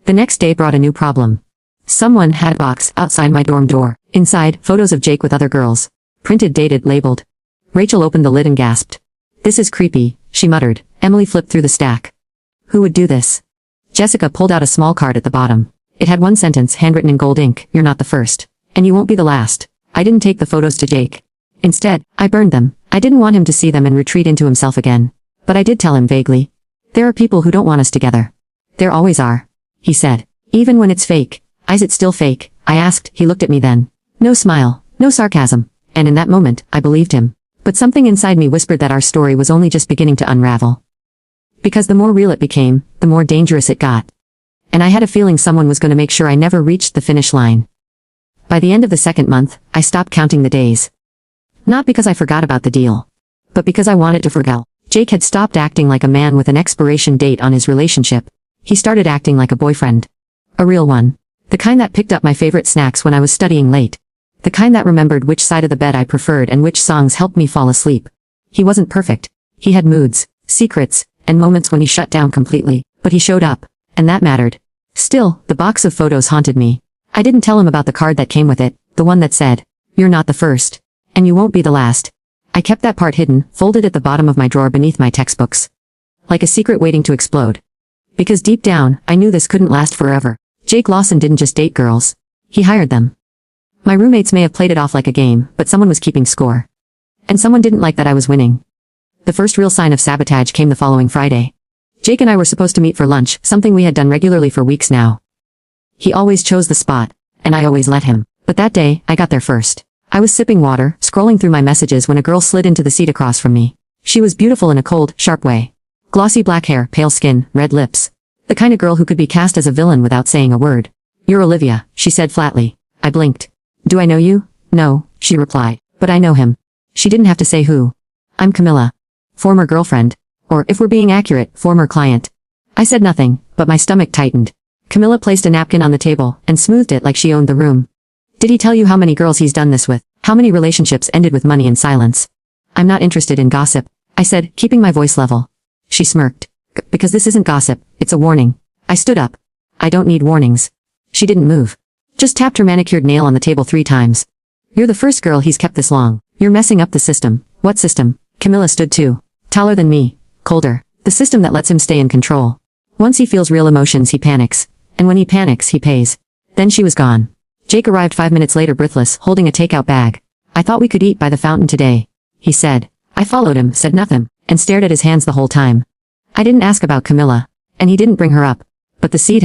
The next day brought a new problem. Someone had a box outside my dorm door. Inside, photos of Jake with other girls. Printed, dated, labeled. Rachel opened the lid and gasped. "This is creepy," she muttered. Emily flipped through the stack. "Who would do this?" Jessica pulled out a small card at the bottom. It had one sentence handwritten in gold ink: "You're not the first. And you won't be the last." I didn't take the photos to Jake. Instead, I burned them. I didn't want him to see them and retreat into himself again. But I did tell him vaguely. "There are people who don't want us together." "There always are," he said. "Even when it's fake." "Is it still fake?" I asked. He looked at me then. No smile, no sarcasm. And in that moment, I believed him. But something inside me whispered that our story was only just beginning to unravel. Because the more real it became, the more dangerous it got. And I had a feeling someone was going to make sure I never reached the finish line. By the end of the second month, I stopped counting the days. Not because I forgot about the deal, but because I wanted to forget. Jake had stopped acting like a man with an expiration date on his relationship. He started acting like a boyfriend. A real one. The kind that picked up my favorite snacks when I was studying late. The kind that remembered which side of the bed I preferred and which songs helped me fall asleep. He wasn't perfect. He had moods, secrets, and moments when he shut down completely, but he showed up, and that mattered. Still, the box of photos haunted me. I didn't tell him about the card that came with it, the one that said, "You're not the first. And you won't be the last." I kept that part hidden, folded at the bottom of my drawer beneath my textbooks. Like a secret waiting to explode. Because deep down, I knew this couldn't last forever. Jake Lawson didn't just date girls. He hired them. My roommates may have played it off like a game, but someone was keeping score. And someone didn't like that I was winning. The first real sign of sabotage came the following Friday. Jake and I were supposed to meet for lunch, something we had done regularly for weeks now. He always chose the spot, and I always let him. But that day, I got there first. I was sipping water, scrolling through my messages when a girl slid into the seat across from me. She was beautiful in a cold, sharp way. Glossy black hair, pale skin, red lips. The kind of girl who could be cast as a villain without saying a word. "You're Olivia," she said flatly. I blinked. "Do I know you?" "No," she replied. "But I know him." She didn't have to say who. "I'm Camilla. Former girlfriend. Or, if we're being accurate, former client." I said nothing, but my stomach tightened. Camilla placed a napkin on the table and smoothed it like she owned the room. "Did he tell you how many girls he's done this with? How many relationships ended with money and silence?" "I'm not interested in gossip," I said, keeping my voice level. She smirked. "Because this isn't gossip, it's a warning." I stood up. "I don't need warnings." She didn't move. Just tapped her manicured nail on the table 3 times. "You're the first girl he's kept this long. You're messing up the system." "What system?" Camilla stood too. Taller than me. Colder. "The system that lets him stay in control. Once he feels real emotions he panics. And when he panics he pays." Then she was gone. Jake arrived 5 minutes later breathless, holding a takeout bag. "I thought we could eat by the fountain today," he said. I followed him, said nothing, and stared at his hands the whole time. I didn't ask about Camilla. And he didn't bring her up. But the seed